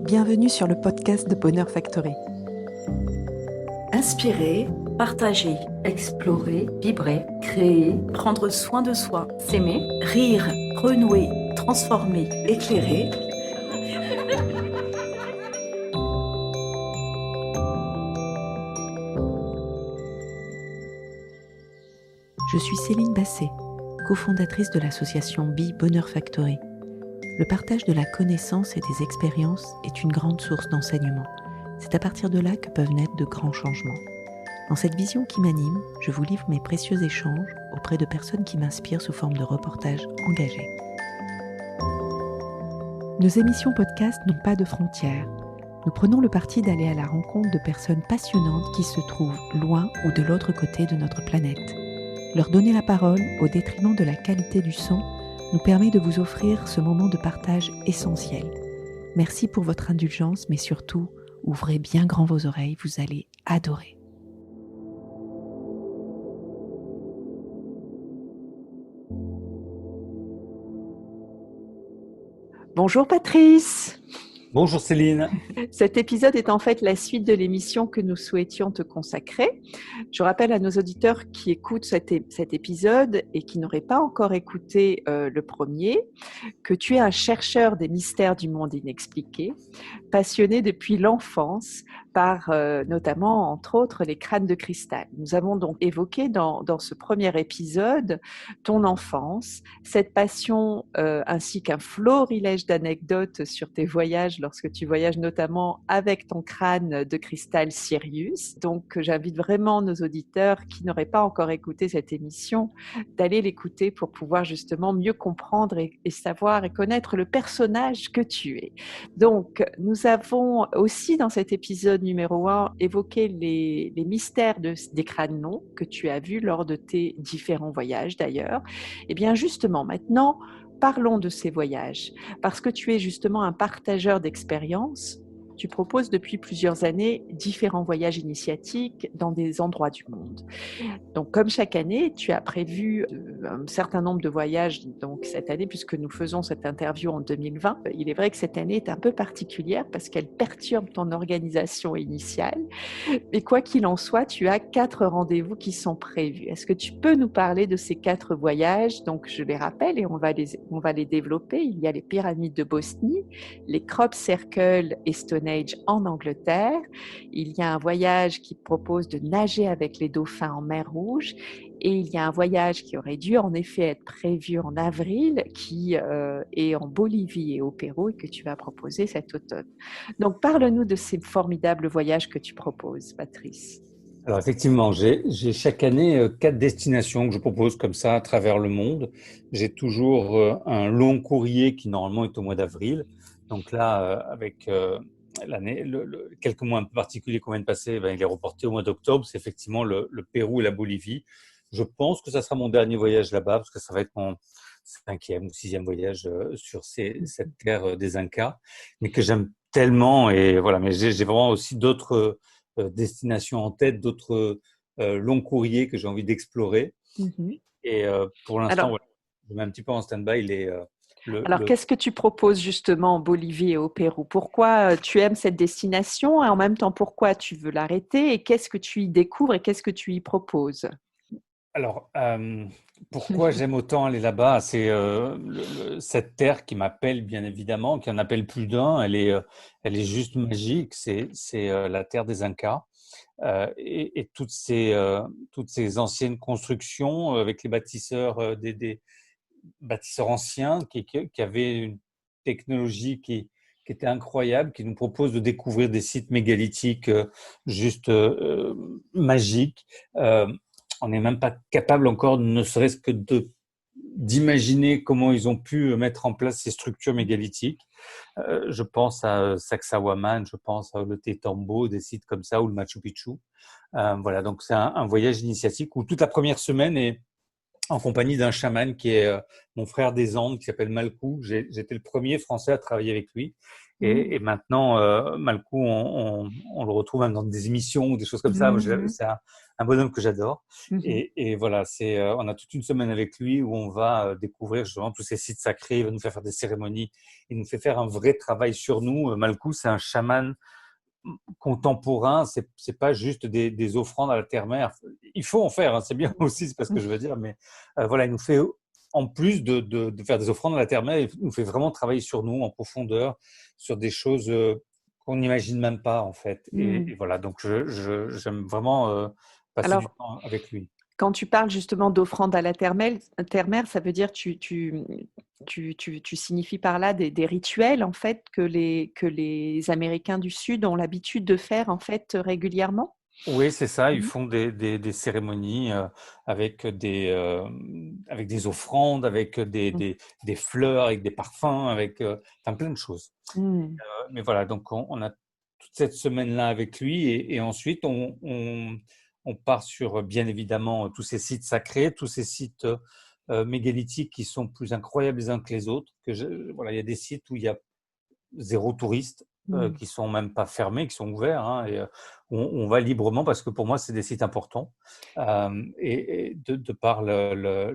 Bienvenue sur le podcast de Bonheur Factory. Inspirer, partager, explorer, vibrer, créer, prendre soin de soi, s'aimer, rire, renouer, transformer, éclairer. Je suis Céline Basset, cofondatrice de l'association Bonheur Factory. Le partage de la connaissance et des expériences est une grande source d'enseignement. C'est à partir de là que peuvent naître de grands changements. Dans cette vision qui m'anime, je vous livre mes précieux échanges auprès de personnes qui m'inspirent sous forme de reportages engagés. Nos émissions podcast n'ont pas de frontières. Nous prenons le parti d'aller à la rencontre de personnes passionnantes qui se trouvent loin ou de l'autre côté de notre planète. Leur donner la parole au détriment de la qualité du son nous permet de vous offrir ce moment de partage essentiel. Merci pour votre indulgence, mais surtout, ouvrez bien grand vos oreilles, vous allez adorer. Bonjour Patrice. Bonjour Céline. Cet épisode est en fait la suite de l'émission que nous souhaitions te consacrer. Je rappelle à nos auditeurs qui écoutent cet épisode et qui n'auraient pas encore écouté le premier, que tu es un chercheur des mystères du monde inexpliqué, passionné depuis l'enfance par notamment, entre autres, les crânes de cristal. Nous avons donc évoqué dans ce premier épisode ton enfance, cette passion ainsi qu'un florilège d'anecdotes sur tes voyages lorsque tu voyages notamment avec ton crâne de cristal Sirius. Donc j'invite vraiment nos auditeurs qui n'auraient pas encore écouté cette émission d'aller l'écouter pour pouvoir justement mieux comprendre et savoir et connaître le personnage que tu es. Donc nous avons aussi dans cet épisode numéro 1 évoqué les mystères des crânes longs que tu as vus lors de tes différents voyages d'ailleurs. Et bien justement maintenant, parlons de ces voyages, parce que tu es justement un partageur d'expériences. Tu proposes depuis plusieurs années différents voyages initiatiques dans des endroits du monde. Donc, comme chaque année, tu as prévu un certain nombre de voyages donc, cette année, puisque nous faisons cette interview en 2020. Il est vrai que cette année est un peu particulière parce qu'elle perturbe ton organisation initiale. Mais quoi qu'il en soit, tu as 4 rendez-vous qui sont prévus. Est-ce que tu peux nous parler de ces 4 voyages? Donc, je les rappelle et on va les développer. Il y a les pyramides de Bosnie, les Crop Circle et Stonehenge en Angleterre. Il y a un voyage qui propose de nager avec les dauphins en mer Rouge. Et il y a un voyage qui aurait dû en effet être prévu en avril, qui est en Bolivie et au Pérou et que tu vas proposer cet automne. Donc, parle-nous de ces formidables voyages que tu proposes, Patrice. Alors effectivement, j'ai chaque année 4 destinations que je propose comme ça à travers le monde. J'ai toujours un long courrier qui normalement est au mois d'avril. Donc là, avec l'année, quelques mois un peu particuliers qu'on vient de passer, il est reporté au mois d'octobre. C'est effectivement le Pérou et la Bolivie. Je pense que ça sera mon dernier voyage là-bas parce que ça va être mon 5e ou 6e voyage sur cette terre des Incas, mais que j'aime tellement. Et voilà, mais j'ai vraiment aussi d'autres destinations en tête, d'autres longs courriers que j'ai envie d'explorer. Mm-hmm. Et pour l'instant, voilà, je mets un petit peu en stand-by Alors, qu'est-ce que tu proposes justement en Bolivie et au Pérou? Pourquoi tu aimes cette destination et en même temps, pourquoi tu veux l'arrêter et qu'est-ce que tu y découvres et qu'est-ce que tu y proposes? Alors, pourquoi j'aime autant aller là-bas? C'est cette terre qui m'appelle, bien évidemment, qui en appelle plus d'un. Elle est juste magique. C'est la terre des Incas. Et toutes ces anciennes constructions avec les bâtisseurs, des bâtisseurs anciens qui avaient une technologie qui était incroyable, qui nous propose de découvrir des sites mégalithiques juste magiques. On n'est même pas capable encore, ne serait-ce que d'imaginer comment ils ont pu mettre en place ces structures mégalithiques. Je pense à Sacsayhuaman, je pense à Ollantaytambo, des sites comme ça, ou le Machu Picchu. Voilà, donc c'est un voyage initiatique où toute la première semaine est en compagnie d'un chaman qui est mon frère des Andes, qui s'appelle Malkou. J'étais le premier Français à travailler avec lui. Et maintenant, Malkou, on le retrouve même dans des émissions ou des choses comme ça. C'est un bonhomme que j'adore. Mhm. Et voilà, on a toute une semaine avec lui où on va découvrir justement tous ces sites sacrés. Il va nous faire des cérémonies. Il nous fait faire un vrai travail sur nous. Malkou, c'est un chaman contemporain. C'est pas juste des offrandes à la terre-mère. Il faut en faire, hein, c'est bien aussi, c'est pas ce que je veux dire. Mais voilà, il nous fait, en plus de faire des offrandes à la terre-mère, il nous fait vraiment travailler sur nous en profondeur, sur des choses qu'on n'imagine même pas, en fait. Et Mhm. voilà, donc j'aime vraiment passer du Alors, temps avec lui. quand tu parles justement d'offrande à la terre-mère, ça veut dire tu signifies par là des rituels en fait que les Américains du Sud ont l'habitude de faire en fait régulièrement? Oui, c'est ça. Ils Mhm. font des cérémonies avec des offrandes, avec des fleurs, avec des parfums, avec enfin, plein de choses. Mhm. Mais voilà, donc on a toute cette semaine-là avec lui et ensuite on part sur bien évidemment tous ces sites sacrés, tous ces sites mégalithiques qui sont plus incroyables les uns que les autres. Voilà, il y a des sites où il y a zéro touriste, Mhm. qui sont même pas fermés, qui sont ouverts, hein, et on va librement parce que pour moi, c'est des sites importants, et de par les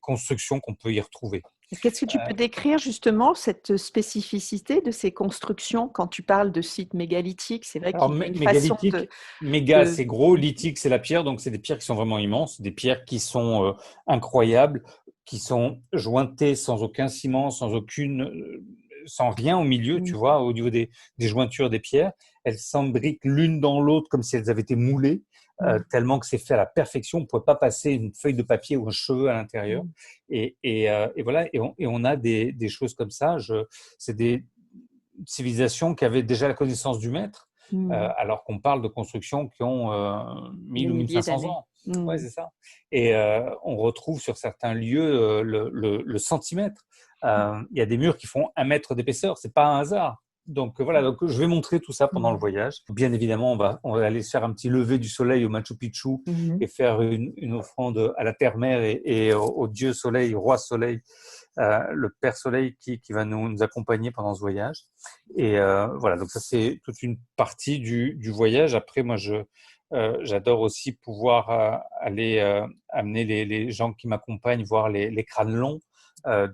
constructions qu'on peut y retrouver. Qu'est-ce que tu peux décrire justement cette spécificité de ces constructions quand tu parles de sites mégalithiques? C'est vrai Alors, qu'il y a une façon mégalithique, méga, de... c'est gros, lithique, c'est la pierre, donc c'est des pierres qui sont vraiment immenses, des pierres qui sont incroyables, qui sont jointées sans aucun ciment, sans rien au milieu, tu vois, au niveau des jointures des pierres. Elles s'embriquent l'une dans l'autre comme si elles avaient été moulées, Mhm. tellement que c'est fait à la perfection. On ne pourrait pas passer une feuille de papier ou un cheveu à l'intérieur. Mhm. Et voilà, et on a des choses comme ça. C'est des civilisations qui avaient déjà la connaissance du maître, Mhm. alors qu'on parle de constructions qui ont 1000 Des ou milliers 1500 d'années. ans. Ouais, Mhm. c'est ça. Et on retrouve sur certains lieux le centimètre. Il y a des murs qui font 1 mètre d'épaisseur. C'est pas un hasard. Donc voilà, donc je vais montrer tout ça pendant le Mhm. voyage. Bien évidemment, on va aller se faire un petit lever du soleil au Machu Picchu Mhm. et faire une offrande à la terre-mère et au dieu soleil, au roi soleil, le père soleil qui va nous accompagner pendant ce voyage. Et voilà, donc ça c'est toute une partie du voyage. Après, moi, j'adore aussi pouvoir aller amener les gens qui m'accompagnent voir les crânes longs,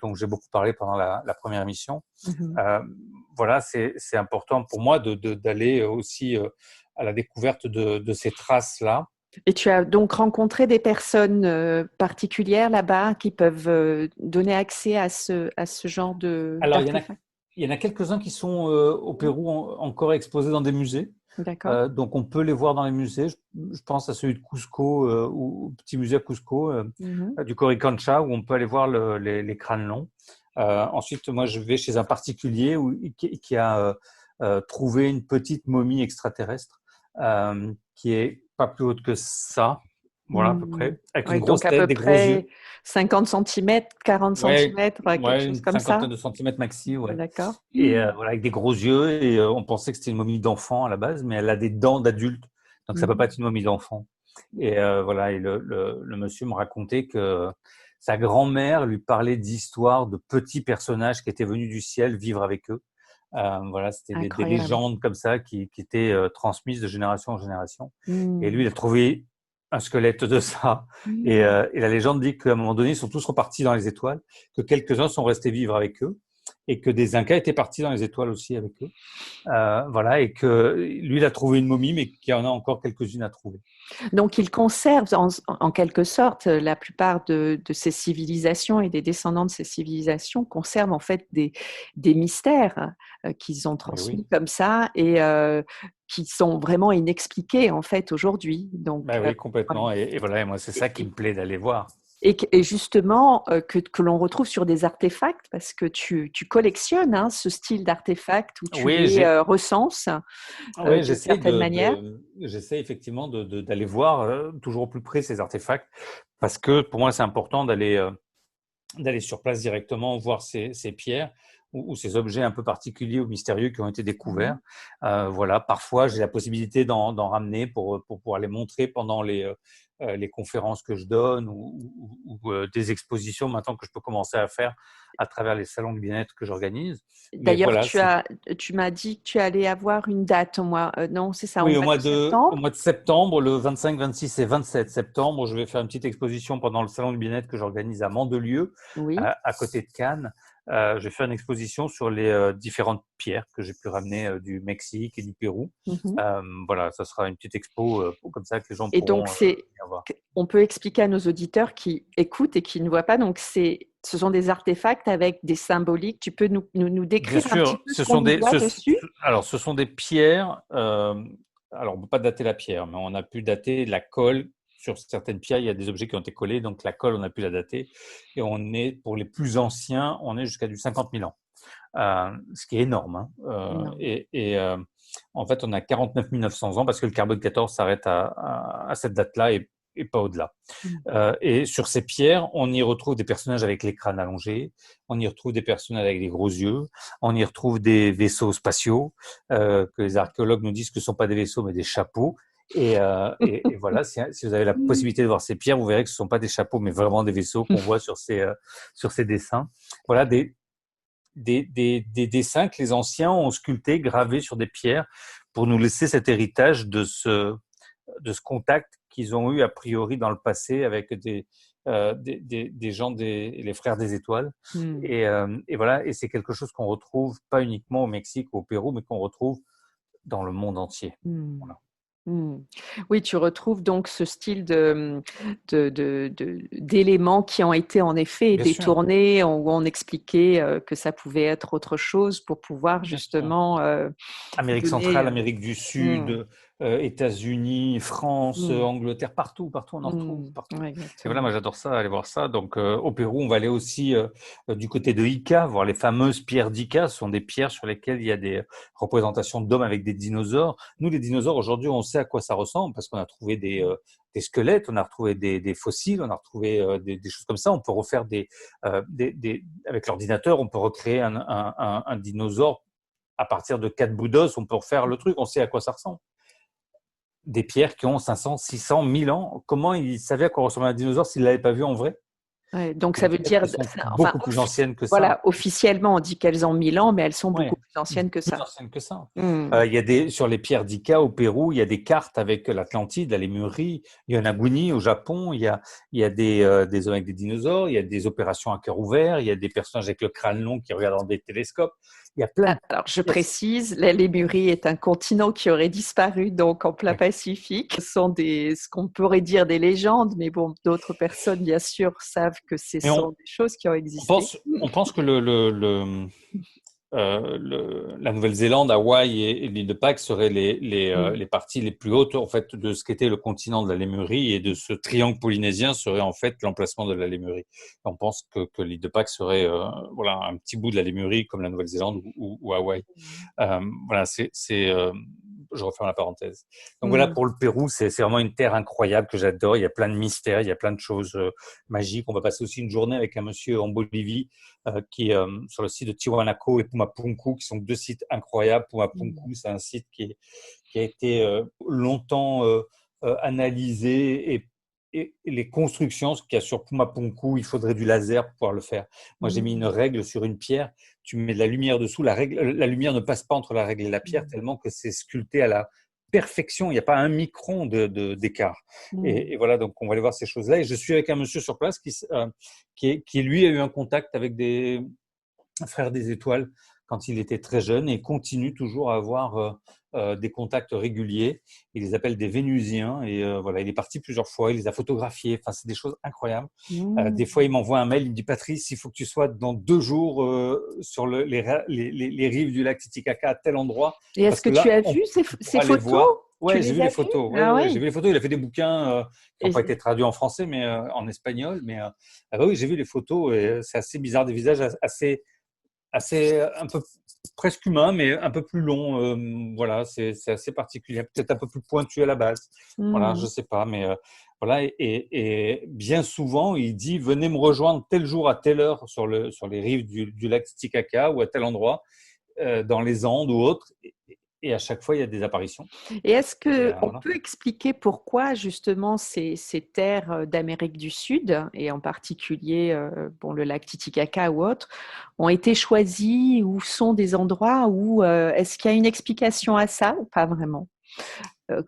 dont j'ai beaucoup parlé pendant la première émission. Mhm. Euh, voilà, c'est important pour moi d'aller aussi à la découverte de ces traces-là. Et tu as donc rencontré des personnes particulières là-bas qui peuvent donner accès à ce genre Alors, d'artefacts? il y en a quelques-uns qui sont au Pérou encore exposés dans des musées. D'accord. Donc, on peut les voir dans les musées. Je pense à celui de Cusco, ou au petit musée à Cusco, Mhm. du Coricancha, où on peut aller voir les crânes longs. Ensuite, moi, je vais chez un particulier qui a trouvé une petite momie extraterrestre, qui est pas plus haute que ça, voilà, à peu Mhm. près, avec une Ouais, donc grosse à tête, peu des gros près yeux. 50 centimètres, 40 Ouais, centimètres, quelque ouais, chose une comme ça. cinquantaine de centimètres maxi, ouais. D'accord. Et voilà, avec des gros yeux. Et on pensait que c'était une momie d'enfant à la base, mais elle a des dents d'adulte, donc ça peut pas Mhm. être une momie d'enfant. Et voilà, et le monsieur me racontait que sa grand-mère lui parlait d'histoires de petits personnages qui étaient venus du ciel vivre avec eux. Voilà, c'était des Incroyable. légendes comme ça qui étaient transmises de génération en génération. Et lui, Mhm. il a trouvé un squelette de ça. Mhm. Et la légende dit qu'à un moment donné, ils sont tous repartis dans les étoiles, que quelques-uns sont restés vivre avec eux, et que des Incas étaient partis dans les étoiles aussi avec eux. Voilà, et que lui, il a trouvé une momie, mais qu'il y en a encore quelques-unes à trouver. Donc, ils conservent en quelque sorte la plupart de ces civilisations et des descendants de ces civilisations conservent en fait des mystères qu'ils ont Mais oui, transmis comme ça et qui sont vraiment inexpliqués en fait aujourd'hui. Donc, bah oui, voilà. complètement. Et voilà, et moi, c'est ça qui me Et, plaît d'aller voir. et justement, que l'on retrouve sur des artefacts, parce que tu collectionnes hein, ce style d'artefacts où tu Oui, les recenses ouais, d'une certaine manière. j'essaie effectivement d'aller voir toujours au plus près ces artefacts, parce que pour moi, c'est important d'aller sur place directement, voir ces pierres, ou ces objets un peu particuliers ou mystérieux qui ont été découverts. Mmh. Voilà, parfois j'ai la possibilité d'en ramener pour pouvoir les montrer pendant les conférences que je donne ou des expositions maintenant que je peux commencer à faire à travers les salons de bien-être que j'organise. Mais D'ailleurs, voilà, tu m'as dit que tu allais avoir une date au mois, non, c'est ça, au oui, mois de au septembre? mois de septembre, le 25, 26 et 27 septembre, je vais faire une petite exposition pendant le salon du bien-être que j'organise à Mandelieu, Oui. à côté de Cannes. Je vais faire une exposition sur les différentes pierres que j'ai pu ramener du Mexique et du Pérou. Mmh. Voilà, ça sera une petite expo comme ça que les gens Et donc, pourront venir voir. on peut expliquer à nos auditeurs qui écoutent et qui ne voient pas, donc ce sont des artefacts avec des symboliques. Tu peux nous Bien décrire un petit sûr, peu ce qu'on y voit dessus? alors ce sont des pierres. Alors on ne peut pas dater la pierre, mais on a pu dater la colle. Sur certaines pierres, il y a des objets qui ont été collés, donc la colle, on a pu la dater. Et on est, pour les plus anciens, on est jusqu'à du 50 000 ans, ce qui est énorme. Hein. Énorme. En fait, on a 49 900 ans parce que le carbone 14 s'arrête à cette date-là et pas au-delà. Mmh. Et sur ces pierres, on y retrouve des personnages avec les crânes allongés, on y retrouve des personnages avec des gros yeux, on y retrouve des vaisseaux spatiaux que les archéologues nous disent que ce ne sont pas des vaisseaux mais des chapeaux. Et voilà, si vous avez la possibilité de voir ces pierres, vous verrez que ce ne sont pas des chapeaux mais vraiment des vaisseaux qu'on voit sur ces dessins. Voilà des dessins que les anciens ont sculptés, gravés sur des pierres pour nous laisser cet héritage de ce contact qu'ils ont eu a priori dans le passé avec des gens, les frères des étoiles. Mmh. Et voilà, et c'est quelque chose qu'on retrouve pas uniquement au Mexique ou au Pérou, mais qu'on retrouve dans le monde entier. Mmh. Voilà. Mmh. Oui, tu retrouves donc ce style d'éléments qui ont été en effet Bien sûr, détournés, où on expliquait que ça pouvait être autre chose pour pouvoir bien sûr. justement Amérique donner. centrale, Amérique du Mmh, Sud, États-Unis, France, mmh, Angleterre, partout, on en retrouve, mmh. partout. Ouais, Et voilà, moi exactement. j'adore ça, aller voir ça. Donc au Pérou, on va aller aussi du côté de Ica, voir les fameuses pierres d'Ica. Ce sont des pierres sur lesquelles il y a des représentations d'hommes avec des dinosaures. Nous, les dinosaures, aujourd'hui, on sait à quoi ça ressemble parce qu'on a trouvé des squelettes, on a retrouvé des fossiles, on a retrouvé des choses comme ça. On peut refaire avec l'ordinateur, on peut recréer un dinosaure à partir de 4 bouts d'os, on peut refaire le truc, on sait à quoi ça ressemble. Des pierres qui ont 500, 600, 1000 ans, comment ils savaient à quoi ressemblait un dinosaure s'ils ne l'avaient pas vu en vrai? Ouais, donc C'est ça des veut pierres dire, qui sont enfin, beaucoup plus anciennes que ça. voilà, officiellement on dit qu'elles ont 1000 ans, mais elles sont Ouais, beaucoup plus anciennes que plus ça. anciennes que ça. Mmh. Il y a sur les pierres d'Ica au Pérou, il y a des cartes avec l'Atlantide, la Lémurie, il y a Naguni au Japon, il y a des hommes avec des dinosaures, il y a des opérations à cœur ouvert, il y a des personnages avec le crâne long qui regardent dans des télescopes. Il y a plein de Alors, je pièces. précise, la Lémurie est un continent qui aurait disparu donc en plein Oui. Pacifique. Ce sont ce qu'on pourrait dire des légendes, mais bon, d'autres personnes, bien sûr, savent que ce Mais sont des choses qui ont on existé. pense, on pense que la Nouvelle-Zélande, Hawaï et l'île de Pâques seraient Mm. les parties les plus hautes en fait de ce qu'était le continent de la Lémurie, et de ce triangle polynésien serait en fait l'emplacement de la Lémurie. On pense que l'île de Pâques serait voilà, un petit bout de la Lémurie comme la Nouvelle-Zélande ou Hawaï. Voilà, je referme la parenthèse. Donc voilà, Mm. pour le Pérou, c'est vraiment une terre incroyable que j'adore. Il y a plein de mystères, il y a plein de choses magiques. On va passer aussi une journée avec un monsieur en Bolivie qui est sur le site de Tiwanaku et Pumapunku, qui sont deux sites incroyables. Mm. Pumapunku, c'est un site qui a été longtemps analysé, et les constructions, ce qu'il y a sur Pumapunku, il faudrait du laser pour pouvoir le faire. Moi, j'ai mis une Mm. règle sur une pierre, tu mets de la lumière dessous, la lumière ne passe pas entre la règle et la pierre, Mm. tellement que c'est sculpté à la perfection, il n'y a pas un micron d'écart. Mm. Et voilà, donc on va aller voir ces choses-là. Et je suis avec un monsieur sur place qui lui a eu un contact avec des frères des étoiles quand il était très jeune, et continue toujours à avoir des contacts réguliers. Il les appelle des Vénusiens, et voilà, il est parti plusieurs fois, il les a photographiés. Enfin, c'est des choses incroyables. Mm. Des fois, il m'envoie un mail, il me dit: Patrice, il faut que tu sois dans 2 jours sur les rives du lac Titicaca à tel endroit, Et est-ce parce que que tu là, as on vu ces pourra les photos? voir. Tu Ouais, j'ai les vu as les vues? photos. Ah J'ai oui. vu les photos. Il a fait des bouquins qui n'ont pas été traduits en français, mais en espagnol. Mais ah bah oui, j'ai vu les photos, et c'est assez bizarre, des visages assez assez, un peu presque humain, mais un peu plus long. Voilà, c'est assez particulier, peut-être un peu plus pointu à la base. Voilà, je Mmh. sais pas, mais voilà. Et bien souvent, il dit venez me rejoindre tel jour à telle heure sur les rives du lac Titicaca ou à tel endroit, dans les Andes ou autre. Et à chaque fois, il y a des apparitions. Et est-ce Et qu'on voilà. peut expliquer pourquoi justement ces terres d'Amérique du Sud, et en particulier bon, le lac Titicaca ou autres, ont été choisis ou sont des endroits où est-ce qu'il y a une explication à ça ou pas vraiment?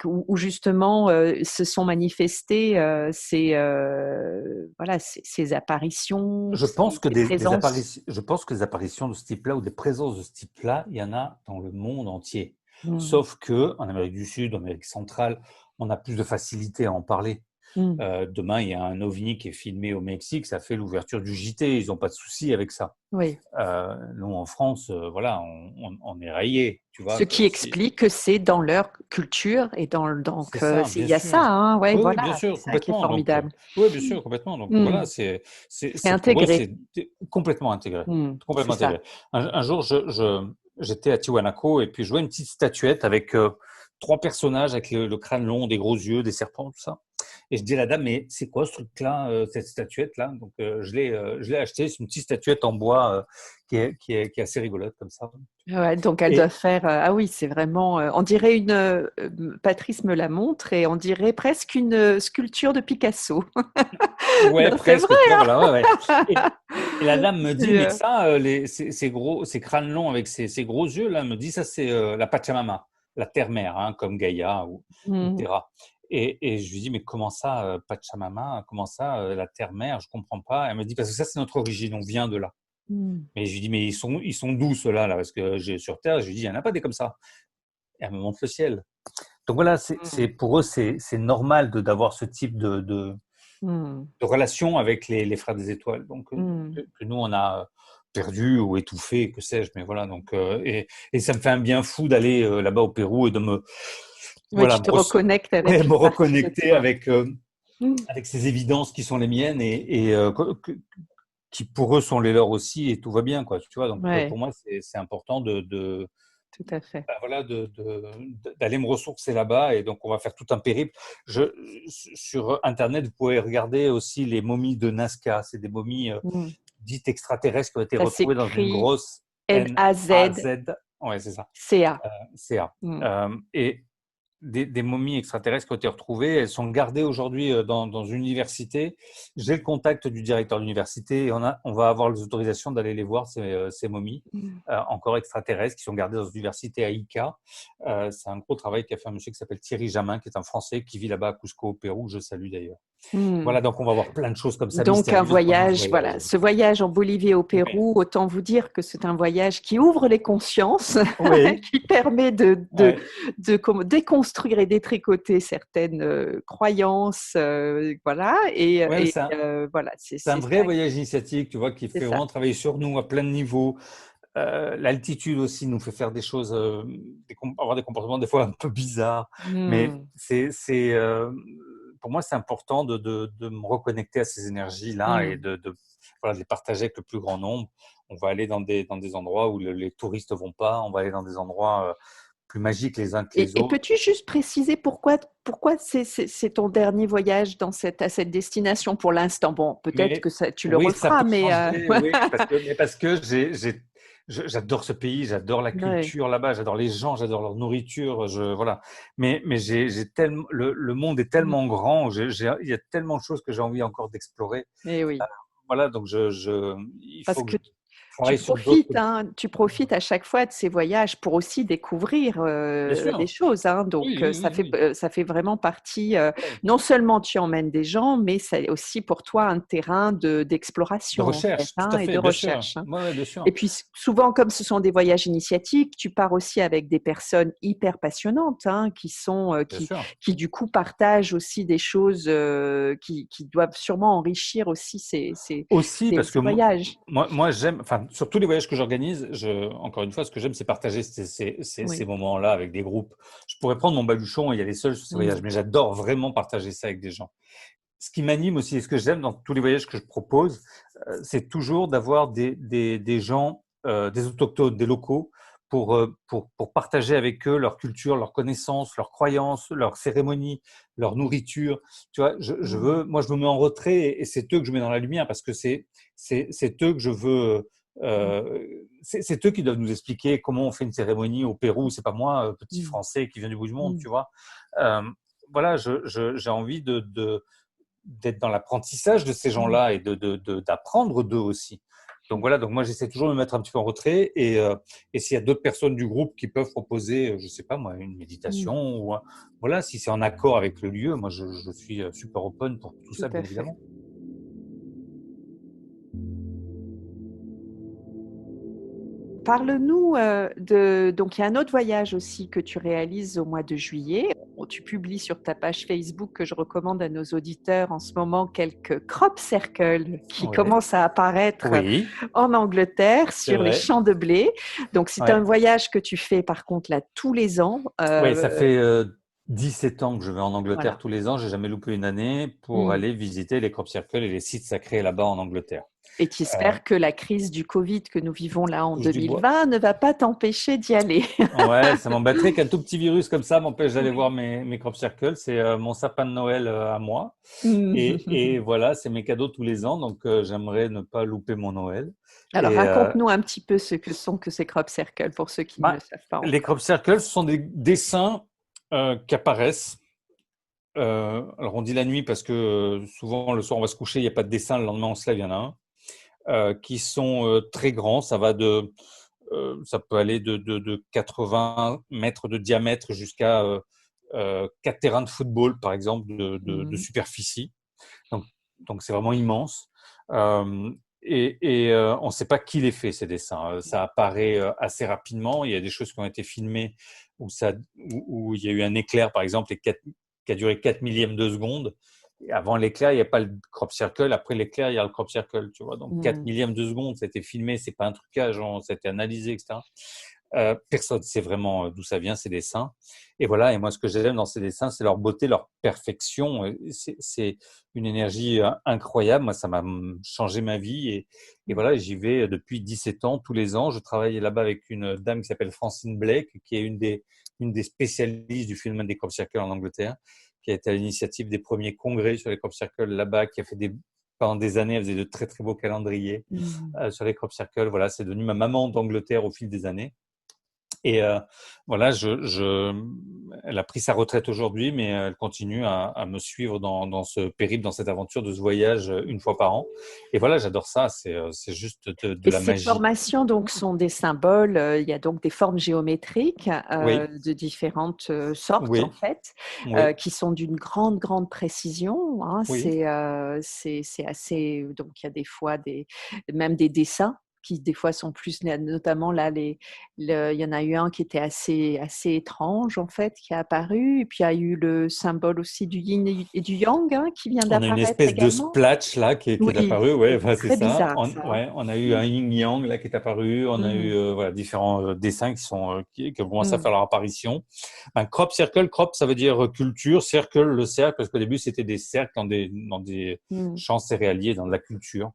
Où justement se sont manifestées voilà, ces apparitions, ces présences. Je pense que des apparitions de ce type-là ou des présences de ce type-là, il y en a dans le monde entier. Mmh. Sauf que en Amérique du Sud, en Amérique centrale, on a plus de facilité à en parler. Mmh. Demain, il y a un ovni qui est filmé au Mexique, ça fait l'ouverture du JT, ils n'ont pas de souci avec ça. Oui. Nous, en France, voilà, on est rayés, tu Ce vois. qui explique que c'est dans leur culture et C'est donc ça, il bien y a ça, sûr. hein, ouais, Oui, oui, voilà, bien c'est sûr, ça qui est complètement. Donc, formidable. oui, bien sûr, complètement. Donc, Mmh. voilà, C'est pour eux, intégré. c'est complètement intégré. Mmh, c'est Complètement ça. intégré. Un jour, j'étais à Tiwanaku et puis je vois une petite statuette avec trois personnages avec le crâne long, des gros yeux, des serpents, tout ça. Et je dis à la dame, mais c'est quoi ce truc-là, cette statuette-là? Donc, je l'ai acheté. C'est une petite statuette en bois qui est assez rigolote comme ça. Ouais, donc elle doit Et faire, ah oui, c'est vraiment, on dirait une, Patrice me la montre et on dirait presque une sculpture de Picasso. ouais, Non, c'est vrai, presque, tu vois, hein? voilà, ouais, ouais. Et la dame me dit, C'est, mais ça, ces crânes longs avec ces gros yeux, là, elle me dit, ça, c'est la Pachamama, la terre-mère, hein, comme Gaïa ou mmh, Terra. Et je lui dis, mais comment ça, Pachamama, comment ça, la terre-mère, je comprends pas. Elle me dit, parce que ça, c'est notre origine, on vient de là. mmh, Mais je lui dis, mais ils sont d'où ceux-là, là? Parce que sur Terre, je lui dis, il n'y en a pas des comme ça. Et elle me montre le ciel. Donc voilà, mmh, pour eux, c'est normal d'avoir ce type mmh, de relation avec les frères des étoiles. Donc, mmh. que nous, on a perdu ou étouffé, que sais-je. Mais voilà, donc, et ça me fait un bien fou d'aller là-bas au Pérou et de Ouais, voilà, tu te reconnectes avec ouais, me une partie de reconnecter toi. Mmh. avec ces évidences qui sont les miennes et qui pour eux sont les leurs aussi et tout va bien, quoi. Tu vois, donc pour Ouais, moi, c'est important tout à fait. bah, voilà, d'aller me ressourcer là-bas. Et donc, on va faire tout un périple. Je, sur Internet, vous pouvez regarder aussi les momies de Nazca. C'est des momies Mmh. dites extraterrestres qui ont été Ça retrouvées dans une s'écrit grosse NAZCA. NAZ. Ouais, c'est ça. CA. Mmh. Et des momies extraterrestres qui ont été retrouvées. Elles sont gardées aujourd'hui dans une université. J'ai le contact du directeur d'université et on va avoir les autorisations d'aller les voir, ces momies, Mmh. encore extraterrestres, qui sont gardées dans une université à Ica. C'est un gros travail qu'a fait un monsieur qui s'appelle Thierry Jamin, qui est un Français qui vit là-bas à Cusco, au Pérou, que je salue d'ailleurs. Mmh. Voilà, donc on va voir plein de choses comme ça Donc un mystérieuses pendant ce voyage, voyage. voilà, ce voyage en Bolivie et au Oui, Pérou, autant vous dire que c'est un voyage qui ouvre les consciences, oui, qui permet ouais. déconstruire et détricoter certaines croyances, voilà, Ouais, voilà, c'est un vrai voyage initiatique, tu vois, qui c'est fait ça. vraiment travailler sur nous à plein de niveaux. L'altitude aussi nous fait faire des choses, avoir des comportements des fois un peu bizarres. Mais Mmh. pour moi, c'est important de me reconnecter à ces énergies-là et Mmh. voilà, de les partager avec le plus grand nombre. On va aller dans des endroits où les touristes vont pas. On va aller dans des endroits plus magiques les uns que les Et autres. peux-tu juste préciser pourquoi c'est ton dernier voyage à cette destination pour l'instant? Bon, peut-être Mais que ça, tu le oui, ça referas, peut mais changer, oui, parce que j'adore ce pays, j'adore la ouais. culture là-bas, j'adore les gens, j'adore leur nourriture, voilà. Mais j'ai tellement, le monde est Mmh. tellement grand, il y a tellement de choses que j'ai envie encore d'explorer. Eh oui. Voilà, donc il Parce faut que que je travaille sur profites, d'autres. hein, tu profites à chaque fois de ces voyages pour aussi découvrir Bien des sûr. choses, hein. Oui, Donc oui, oui, oui. ça fait vraiment partie. Ouais. Non seulement tu emmènes des gens, mais c'est aussi pour toi un terrain De d'exploration en fait, recherche, tout hein, à et de fait, bien sûr. recherche, hein. Ouais, ouais, bien Et sûr. puis souvent, comme ce sont des voyages initiatiques, tu pars aussi avec des personnes hyper passionnantes, hein, Bien sûr. qui du coup partagent aussi des choses qui doivent sûrement enrichir aussi Aussi, parce que ces voyages. moi j'aime, enfin, sur tous les voyages que j'organise, encore une fois, ce que j'aime, c'est partager ces Oui. moments-là avec des groupes. Je pourrais prendre mon baluchon et y aller seul sur ces voyages, Mmh. mais j'adore vraiment partager ça avec des gens. Ce qui m'anime aussi et ce que j'aime dans tous les voyages que je propose, c'est toujours d'avoir des gens des autochtones, des locaux, pour partager avec eux leur culture, leurs connaissances, leurs croyances, leurs cérémonies, leur nourriture. Tu vois, moi, je me mets en retrait et c'est eux que je mets dans la lumière parce que c'est eux que je veux. C'est eux qui doivent nous expliquer comment on fait une cérémonie au Pérou. C'est pas moi, petit Français qui vient du bout du monde, tu vois. Voilà, j'ai envie d'être dans l'apprentissage de ces gens-là et d'apprendre d'eux aussi. Donc voilà, donc moi j'essaie toujours de me mettre un petit peu en retrait et s'il y a d'autres personnes du groupe qui peuvent proposer, je sais pas moi, une méditation ou voilà, si c'est en accord avec le lieu, moi je suis super open pour tout ça, Tout bien à fait. évidemment. Parle-nous donc il y a un autre voyage aussi que tu réalises au mois de juillet. Tu publies sur ta page Facebook que je recommande à nos auditeurs en ce moment quelques crop circles qui Ouais. commencent à apparaître Oui, en Angleterre c'est sur les vrai. champs de blé. Donc c'est un Ouais. voyage que tu fais par contre là tous les ans. Ouais, ça fait 17 ans que je vais en Angleterre Voilà. tous les ans. J'ai jamais loupé une année pour aller visiter les crop circles et les sites sacrés là-bas en Angleterre. Et tu espères que la crise du Covid que nous vivons là en Touche du bois. 2020 ne va pas t'empêcher d'y aller. Ouais, ça m'embêterait qu'un tout petit virus comme ça m'empêche d'aller voir mes crop circles. C'est mon sapin de Noël à moi. Et voilà, c'est mes cadeaux tous les ans. Donc, j'aimerais ne pas louper mon Noël. Alors, Et raconte-nous un petit peu ce que sont que ces crop circles pour ceux qui ne le savent pas les encore. crop circles, ce sont des dessins qui apparaissent. Alors, on dit la nuit parce que souvent, le soir, on va se coucher, il n'y a pas de dessin. Le lendemain, on se lève, il y en a un. Qui sont très grands. Ça peut aller de 80 mètres de diamètre jusqu'à 4 terrains de football, par exemple, de superficie. Donc, c'est vraiment immense. On ne sait pas qui les fait, ces dessins. Ça apparaît assez rapidement. Il y a des choses qui ont été filmées où il y a eu un éclair, par exemple, qui a duré 4 millièmes de seconde. Et avant l'éclair, il n'y a pas le crop circle. Après l'éclair, il y a le crop circle. Tu vois. Donc, 4 millièmes de seconde, ça a été filmé. Ce n'est pas un trucage, ça a été analysé, etc. Personne ne sait vraiment d'où ça vient, ces dessins. Et voilà, et moi, ce que j'aime dans ces dessins, c'est leur beauté, leur perfection. C'est une énergie incroyable. Moi, ça m'a changé ma vie. Et voilà, j'y vais depuis 17 ans, tous les ans. Je travaille là-bas avec une dame qui s'appelle Francine Blake, qui est une des spécialistes du phénomène des crop circles en Angleterre, qui a été à l'initiative des premiers congrès sur les crop circles là-bas, qui a fait pendant des années, elle faisait de très, très beaux calendriers sur les crop circles. Voilà, c'est devenu ma maman d'Angleterre au fil des années. Et voilà, elle a pris sa retraite aujourd'hui, mais elle continue à me suivre dans ce périple, dans cette aventure de ce voyage une fois par an. Et voilà, j'adore ça. C'est juste de Et la ces magie. formations donc sont des symboles. Il y a donc des formes géométriques Oui, de différentes sortes en oui, fait, oui, qui sont d'une grande grande précision. Hein. oui. C'est assez. Donc il y a des fois même des dessins qui des fois sont plus, notamment là il y en a eu un qui était assez étrange en fait qui a apparu, et puis il y a eu le symbole aussi du yin et du yang qui vient On a une d'apparaître espèce de également. splotch là qui est Oui, apparu, ouais, c'est enfin, c'est très ça. bizarre ça. Ouais, on a eu un yin yang là qui est apparu. On a eu Mhm. voilà, différents dessins qui commencent à Mhm. faire leur apparition. Un crop circle, crop ça veut dire culture, circle le cercle parce qu'au début c'était des cercles dans des Mhm. champs céréaliers, dans de la culture.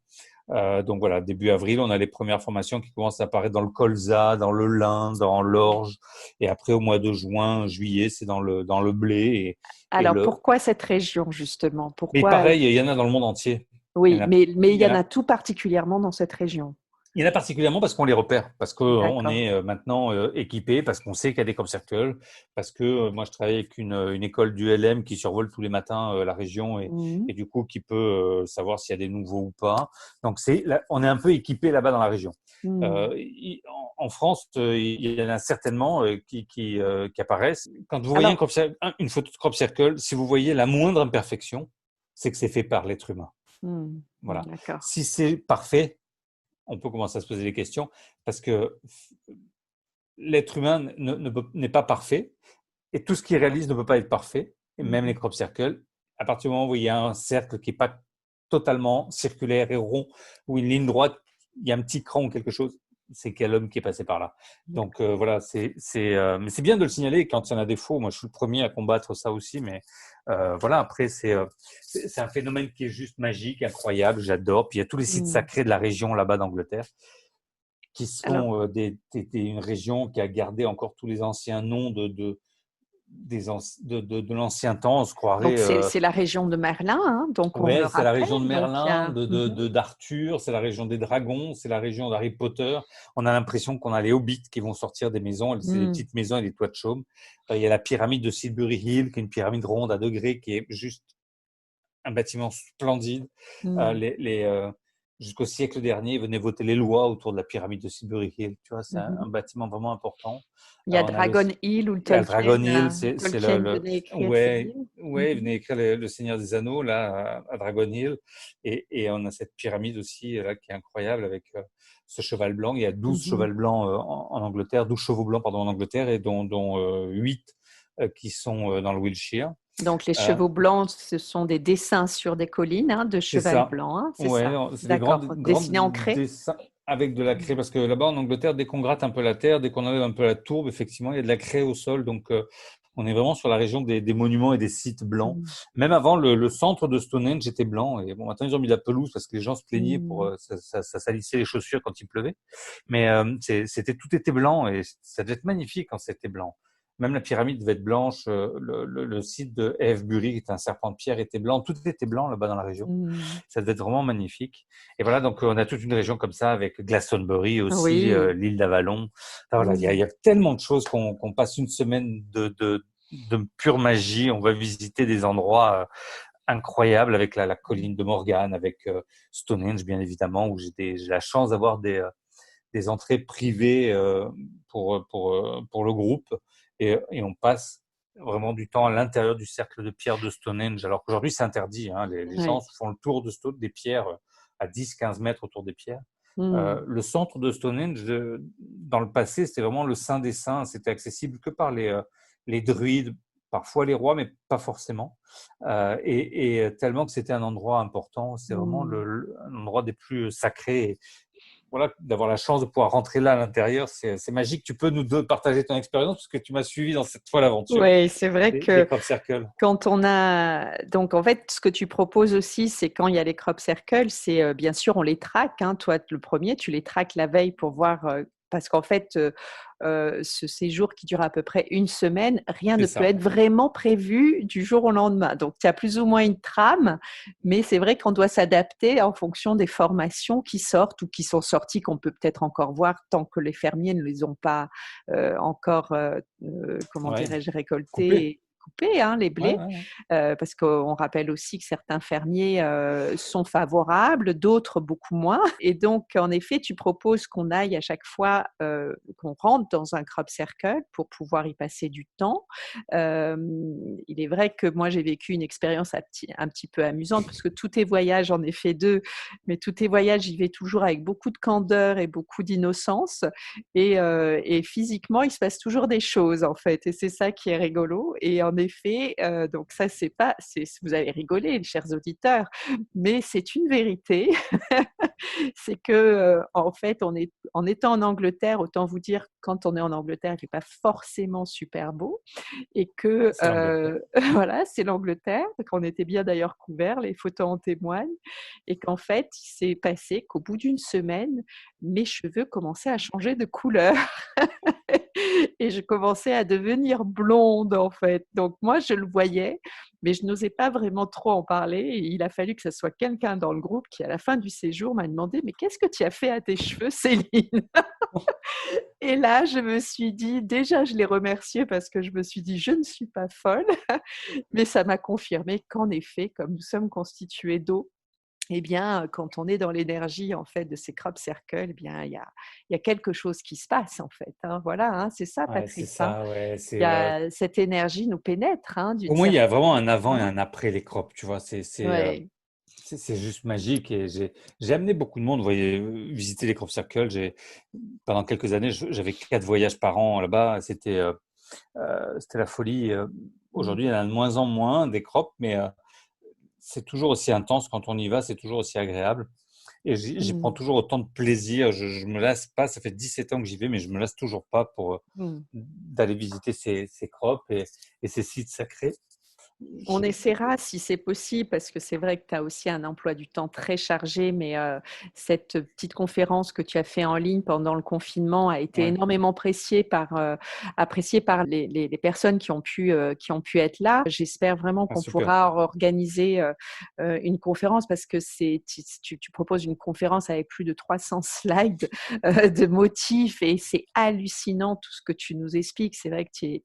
Donc voilà, début avril, on a les premières formations qui commencent à apparaître dans le colza, dans le lin, dans l'orge, et après au mois de juin, juillet, c'est dans le blé et Alors, pourquoi cette région, justement? mais Pourquoi? pareil, il y en a dans le monde entier. Il y Oui, en a, mais il il y y en en a a, tout particulièrement dans cette région. il y en a particulièrement parce qu'on les repère, parce qu'on D'accord. est maintenant équipé, parce qu'on sait qu'il y a des crop circles, parce que moi je travaille avec une école du LM qui survole tous les matins la région Mhm. et du coup qui peut savoir s'il y a des nouveaux ou pas. Donc on est un peu équipé là-bas dans la région. Mhm. En France, il y en a certainement qui apparaissent. Quand vous voyez Alors, une photo de crop circle, si vous voyez la moindre imperfection, c'est que c'est fait par l'être humain. Voilà. d'accord. Si c'est parfait, on peut commencer à se poser des questions parce que l'être humain n'est pas parfait et tout ce qu'il réalise ne peut pas être parfait, et même les Mhm. crop circles. À partir du moment où il y a un cercle qui n'est pas totalement circulaire et rond, ou une ligne droite, il y a un petit cran ou quelque chose, c'est qu'il y a l'homme qui est passé par là. Donc voilà, mais c'est bien de le signaler quand il y en a des faux. Moi, je suis le premier à combattre ça aussi, mais voilà, après, c'est un phénomène qui est juste magique, incroyable, j'adore. Puis il y a tous les sites Mhm. sacrés de la région là-bas d'Angleterre qui Alors, sont une région qui a gardé encore tous les anciens noms de l'ancien temps. On se donc croirait. c'est la région de Merlin, hein, donc on le Ouais, c'est la rappelle. région de Donc il y Merlin, a... d'Arthur, c'est la région des dragons, c'est la région d'Harry Potter. On a l'impression qu'on a les hobbits qui vont sortir des maisons. C'est des Mhm. petites maisons et des toits de chaume. Il y a la pyramide de Silbury Hill, qui est une pyramide ronde à degrés, qui est juste un bâtiment splendide. Euh, Mhm. les, les, euh, Jusqu'au siècle dernier, ils venaient voter les lois autour de la pyramide de Silbury Hill. Tu vois, c'est un Mhm. bâtiment vraiment important. Il y a On a le, Dragon Hill où il y a le Dragon Tolkien, Hill, c'est Tolkien venait écrire ses ouais, livres. ouais, il Mhm. venait écrire le Seigneur des Anneaux là à Dragon Hill, et on a cette pyramide aussi là qui est incroyable avec ce cheval blanc. Il y a 12 Mhm. chevals blancs en Angleterre, 12 chevaux blancs pardon en Angleterre, et dont 8 qui sont dans le Wiltshire. Donc les Euh, chevaux blancs, ce sont des dessins sur des collines hein, de c'est cheval ça. blanc, hein, c'est Ouais, ça. c'est des D'accord. grands Dessinés en craie. dessins avec de la craie, parce que là-bas en Angleterre, dès qu'on gratte un peu la terre, dès qu'on enlève un peu la tourbe, effectivement, il y a de la craie au sol. Donc, on est vraiment sur la région des monuments et des sites blancs. Mhm. Même avant, le centre de Stonehenge était blanc. Et bon, maintenant, ils ont mis de la pelouse parce que les gens se plaignaient Mhm. ça salissait les chaussures quand il pleuvait. Mais tout était blanc, et ça devait être magnifique quand c'était blanc. Même la pyramide devait être blanche. Le site de Avebury, qui est un serpent de pierre, était blanc. Tout était blanc là-bas dans la région. Mhm. Ça devait être vraiment magnifique. Et voilà, donc on a toute une région comme ça avec Glastonbury aussi, Oui. l'île d'Avalon. Enfin, voilà, il y Mhm. a tellement de choses qu'on passe une semaine de pure magie. On va visiter des endroits incroyables avec la colline de Morgan, avec Stonehenge bien évidemment, où j'ai la chance d'avoir des entrées privées pour le groupe, et on passe vraiment du temps à l'intérieur du cercle de pierre de Stonehenge, alors qu'aujourd'hui c'est interdit. Hein. Les gens Ouais. font le tour des pierres à 10-15 mètres autour des pierres. Mhm. Le centre de Stonehenge, dans le passé, c'était vraiment le saint des saints. C'était accessible que par les druides, parfois les rois, mais pas forcément. Et tellement que c'était un endroit important, c'est vraiment Mhm. un endroit des plus sacrés. Voilà, d'avoir la chance de pouvoir rentrer là à l'intérieur, c'est magique. Tu peux nous partager ton expérience parce que tu m'as suivi dans cette fois l'aventure Oui, c'est vrai des que crop circles. quand on a donc en fait, ce que tu proposes aussi, c'est quand il y a les crop circles, c'est bien sûr on les traque. Hein. Toi, le premier, tu les traques la veille pour voir parce qu'en fait, ce séjour qui dure à peu près une semaine, rien C'est ne peut ça. être vraiment prévu du jour au lendemain. Donc, tu as plus ou moins une trame, mais c'est vrai qu'on doit s'adapter en fonction des formations qui sortent ou qui sont sorties, qu'on peut peut-être encore voir tant que les fermiers ne les ont pas encore, comment Ouais, dirais-je, récoltés coupé. et coupés, hein, les Ouais, blés, ouais, ouais. parce qu'on rappelle aussi que certains fermiers sont favorables, d'autres beaucoup moins. Et donc, en effet, tu proposes qu'on aille à chaque fois, qu'on rentre dans un crop circle pour pouvoir y passer du temps. Euh, il est vrai que moi, j'ai vécu une expérience un petit peu amusante parce que tous tes voyages, j'en ai fait deux, mais tous tes voyages, j'y vais toujours avec beaucoup de candeur et beaucoup d'innocence. Et physiquement, il se passe toujours des choses en fait, et c'est ça qui est rigolo. Et en effet, donc ça, c'est pas, vous avez rigolé, chers auditeurs, mais c'est une vérité. C'est que en fait, en étant en Angleterre, autant vous dire, quand on est en Angleterre, il fait pas forcément super beau, et que C'est l'Angleterre. voilà, c'est l'Angleterre, qu'on était bien d'ailleurs couverts, les photos en témoignent, et qu'en fait, il s'est passé qu'au bout d'une semaine, mes cheveux commençaient à changer de couleur et je commençais à devenir blonde en fait. Donc moi, je le voyais, mais je n'osais pas vraiment trop en parler. Et il a fallu que ce soit quelqu'un dans le groupe qui, à la fin du séjour, m'a demandé: mais qu'est-ce que tu as fait à tes cheveux, Céline? Et là, je me suis dit, déjà, je l'ai remercié parce que je me suis dit, je ne suis pas folle, mais ça m'a confirmé qu'en effet, comme nous sommes constitués d'eau, eh bien, quand on est dans l'énergie en fait de ces crop circles, eh bien, il y a quelque chose qui se passe en fait. Hein. Voilà, hein, c'est ça, Ouais, c'est Patrice. Hein. ça. Ouais, Il y a cette énergie nous pénètre hein, d'une pour moi, il y certaine a vraiment un avant et manière. un après les crops. Tu vois, Ouais. c'est juste magique. Et j'ai amené beaucoup de monde, vous voyez, visiter les crop circles. Pendant quelques années, j'avais 4 voyages par an là-bas. C'était la folie. Mmh. Aujourd'hui, il y en a de moins en moins des crops, mais c'est toujours aussi intense quand on y va, c'est toujours aussi agréable. Et j'y prends Mmh. toujours autant de plaisir. Je me lasse pas. Ça fait 17 ans que j'y vais, mais je me lasse toujours pas pour Mmh. d'aller visiter ces crops et ces sites sacrés. On essaiera si c'est possible, parce que c'est vrai que tu as aussi un emploi du temps très chargé, mais cette petite conférence que tu as fait en ligne pendant le confinement a été Ouais. énormément appréciée par les personnes qui ont pu être là. J'espère vraiment qu'on Super. pourra organiser une conférence, parce que tu proposes une conférence avec plus de 300 slides de motifs, et c'est hallucinant tout ce que tu nous expliques. C'est vrai que tu es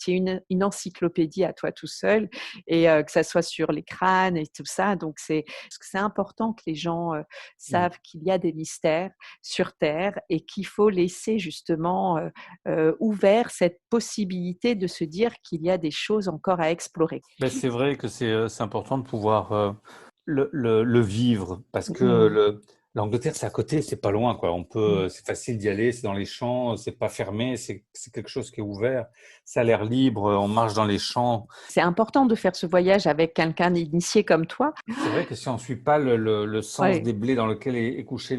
une encyclopédie à toi tout seul, et que ça soit sur les crânes et tout ça. Donc, parce que c'est important que les gens savent qu'il y a des mystères sur Terre, et qu'il faut laisser justement ouvert cette possibilité de se dire qu'il y a des choses encore à explorer. Ben, c'est vrai que c'est important de pouvoir le vivre, parce que Mmh. l'Angleterre, c'est à côté, c'est pas loin, quoi. Mmh. C'est facile d'y aller, c'est dans les champs, c'est pas fermé, c'est quelque chose qui est ouvert, ça a l'air libre, on marche dans les champs. C'est important de faire ce voyage avec quelqu'un d'initié comme toi. C'est vrai que si on ne suit pas le sens Ouais. des blés dans lequel est couché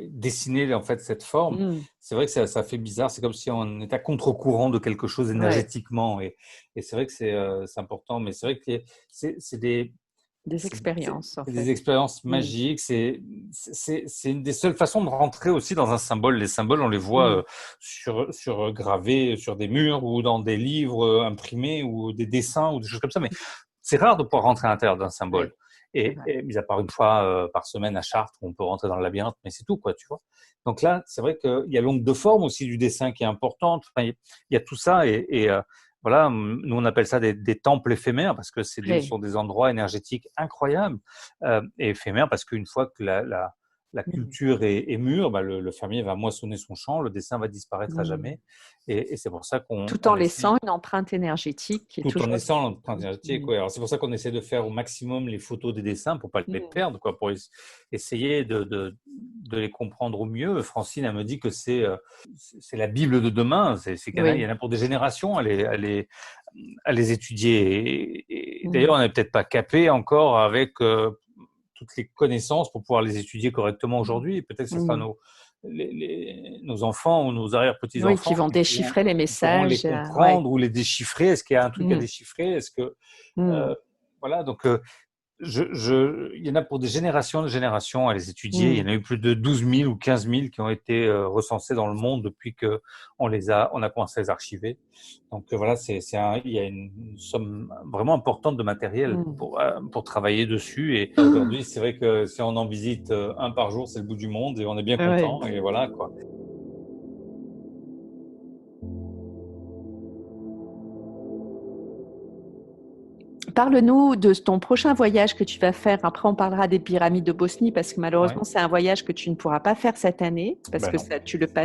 dessiné en fait cette forme, Mmh. c'est vrai que ça fait bizarre. C'est comme si on était à contre-courant de quelque chose Ouais. énergétiquement, et c'est vrai que c'est important. Mais c'est vrai que c'est Des expériences, en des fait. expériences Mmh. magiques. C'est une des seules façons de rentrer aussi dans un symbole. Les symboles, on les voit Mmh. gravés sur des murs ou dans des livres imprimés ou des dessins ou des choses comme ça. Mais c'est rare de pouvoir rentrer à l'intérieur d'un symbole. Ouais, c'est vrai. Et mis à part une fois par semaine à Chartres, où on peut rentrer dans le labyrinthe, mais c'est tout, quoi, tu vois. Donc là, c'est vrai qu'il y a l'onde de forme aussi du dessin qui est importante. Enfin, il y a tout ça, voilà, nous on appelle ça des temples éphémères, parce que ce Ouais. sont des endroits énergétiques incroyables, et éphémères parce qu'une fois que la Mmh. culture est mûre, bah, le fermier va moissonner son champ, le dessin va disparaître à Mmh. jamais, et c'est pour ça qu'on Tout en laissant essaye, une empreinte énergétique qui est tout en toujours laissant l'empreinte disponible. énergétique. Mmh. Ouais. Alors c'est pour ça qu'on essaie de faire au maximum les photos des dessins pour pas les Mmh. perdre, quoi, pour essayer de les comprendre au mieux. Francine, elle me dit que c'est la Bible de demain. Il y Oui. en a pour des générations à les étudier. Et Mmh. d'ailleurs, on n'est peut-être pas capé encore avec toutes les connaissances pour pouvoir les étudier correctement aujourd'hui. Peut-être que ce sera Mmh. nos enfants ou nos Oui, qui arrière-petits-enfants vont déchiffrer les qui pourront les messages. Ouais. comprendre ou les déchiffrer. Est-ce qu'il y a un truc à Mmh. déchiffrer? Est-ce que Mmh. voilà, donc il y en a pour des générations de générations à les étudier. Il y Mmh. en a eu plus de 12 000 ou 15 000 qui ont été recensés dans le monde depuis que on a commencé à les archiver. Donc voilà, il y a une somme vraiment importante de matériel Mmh. pour travailler dessus. Et aujourd'hui, c'est vrai que si on en visite un par jour, c'est le bout du monde et on est bien Ouais. content. Et voilà, quoi. Parle-nous de ton prochain voyage que tu vas faire. Après, on parlera des pyramides de Bosnie, parce que Ouais. malheureusement, c'est un voyage que tu ne pourras pas faire cette année, parce Ben que non.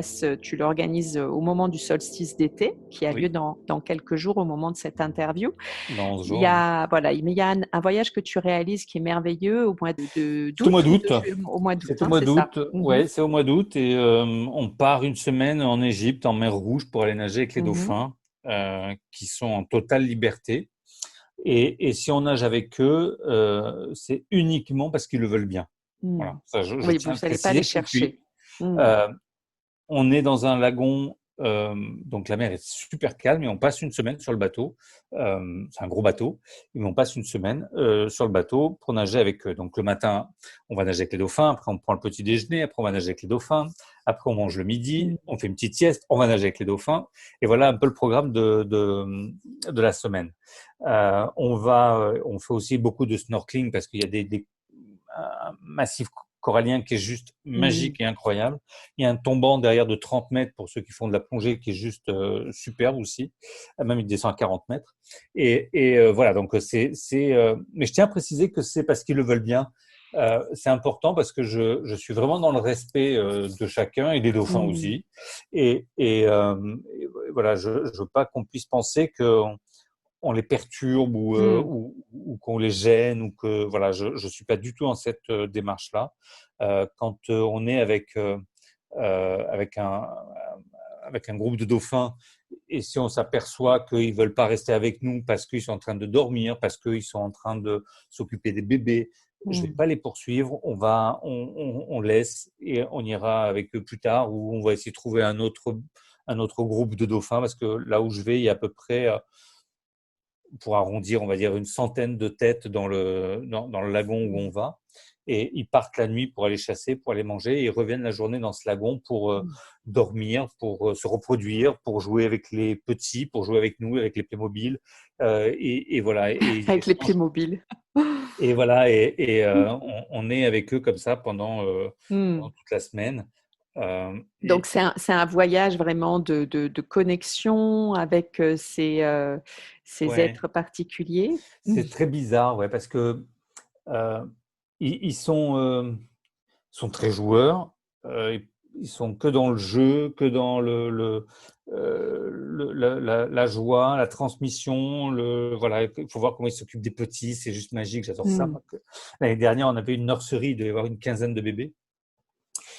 ça, tu l'organises au moment du solstice d'été, qui a lieu Oui, dans quelques jours au moment de cette interview. dans 11 Il y jours. Ouais. a, voilà, mais il y a un voyage que tu réalises qui est merveilleux au mois C'est au d'août mois ou de d'août. juillet, au mois d'août, C'est au hein, mois c'est ça. d'août. Mhm, Ouais, c'est au mois d'août et on part une semaine en Égypte, en mer Rouge, pour aller nager avec les mhm, dauphins, qui sont en totale liberté. Et si on nage avec eux, c'est uniquement parce qu'ils le veulent bien. Voilà, mhm. ça, je Oui, vous tiens à le n'allez pas les préciser. Et puis, chercher. Mhm, euh, on est dans un lagon, donc la mer est super calme et on passe une semaine sur le bateau. C'est un gros bateau, mais on passe une semaine sur le bateau pour nager avec eux. Donc le matin, on va nager avec les dauphins, après on prend le petit déjeuner, après on va nager avec les dauphins, après on mange le midi, mhm, on fait une petite sieste, on va nager avec les dauphins. Et voilà un peu le programme de la semaine. On fait aussi beaucoup de snorkeling parce qu'il y a un massif corallien qui est juste mhm, magique et incroyable. Il y a un tombant derrière de 30 mètres pour ceux qui font de la plongée qui est juste superbe aussi. Même il descend à 40 mètres. Voilà, donc mais je tiens à préciser que c'est parce qu'ils le veulent bien. C'est important parce que je suis vraiment dans le respect de chacun et des dauphins mhm, aussi. Et voilà, je veux pas qu'on puisse penser que on les perturbe mhm, ou qu'on les gêne ou que voilà, je suis pas du tout dans cette démarche-là. Quand on est euh, avec un avec un groupe de dauphins et si on s'aperçoit qu'ils veulent pas rester avec nous parce qu'ils sont en train de dormir, parce qu'ils sont en train de s'occuper des bébés, je vais mhm. pas les poursuivre. On laisse et on ira avec eux plus tard ou on va essayer de trouver un autre groupe de dauphins parce que là où je vais, il y a à peu près pour arrondir, on va dire, une centaine de têtes dans le lagon où on va. Et ils partent la nuit pour aller chasser, pour aller manger, et ils reviennent la journée dans ce lagon pour dormir, pour se reproduire, pour jouer avec les petits, pour jouer avec nous, avec les Playmobil. Et voilà. Avec les Playmobil. Et voilà, on est avec eux comme ça pendant toute la semaine. Donc, c'est un voyage vraiment de connexion avec ces Ouais, êtres particuliers. c'est très bizarre, ouais, parce que euh, ils sont très joueurs. Ils sont que dans le jeu, que dans la joie, la transmission. Voilà, il faut voir comment ils s'occupent des petits. C'est juste magique. J'adore ça. L'année dernière, on avait une nurserie. Il devait y avoir une quinzaine de bébés.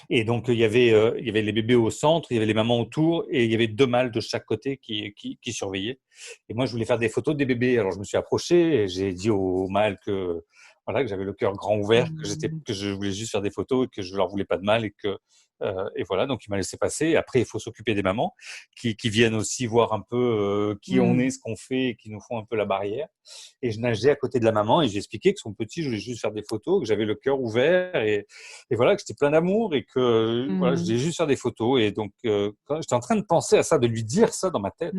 Et donc, il y avait les bébés au centre, il y avait les mamans autour, et il y avait 2 mâles de chaque côté qui surveillaient. Et moi, je voulais faire des photos des bébés. Alors, je me suis approché et j'ai dit aux mâles que, voilà, que j'avais le cœur grand ouvert, que je voulais juste faire des photos et que je leur voulais pas de mal et voilà. Donc, il m'a laissé passer. Et après, il faut s'occuper des mamans qui viennent aussi voir un peu qui on est, ce qu'on fait, et qui nous font un peu la barrière. Et je nageais à côté de la maman et j'ai expliqué que son petit, je voulais juste faire des photos, que j'avais le cœur ouvert et voilà, que j'étais plein d'amour et que voilà, je voulais juste faire des photos. Et donc, quand j'étais en train de penser à ça, de lui dire ça dans ma tête,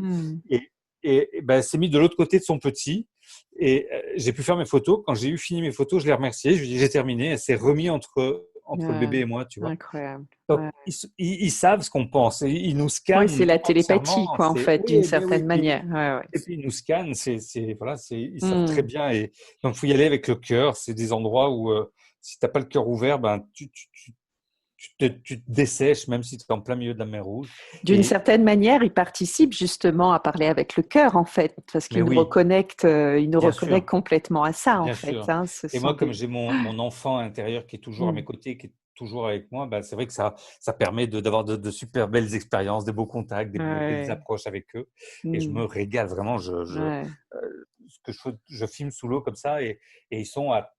et ben, elle s'est mise de l'autre côté de son petit. Et j'ai pu faire mes photos. Quand j'ai eu fini mes photos, je l'ai remerciée. Je lui ai dit, j'ai terminé. Elle s'est remise entre le bébé et moi, tu vois. Incroyable. Donc, ils savent ce qu'on pense. Ils nous Oui, c'est scannent la télépathie, entièrement. quoi, en fait, d'une Oui, mais certaine oui. manière. Et puis, ils nous scannent. Voilà, ils savent très bien. Et donc, il faut y aller avec le cœur. C'est des endroits où, si tu n'as pas le cœur ouvert, ben, tu te dessèches, même si tu es en plein milieu de la mer Rouge. D'une certaine manière, ils participent justement à parler avec le cœur, en fait, parce qu'ils nous reconnectent, complètement à ça, en Bien fait. sûr. Hein. Et moi, comme j'ai mon enfant intérieur qui est toujours à mes côtés, qui est toujours avec moi, bah, c'est vrai que ça permet d'avoir de super belles expériences, des beaux contacts, des belles approches avec eux. Et je me régale vraiment. Je filme sous l'eau comme ça et ils sont à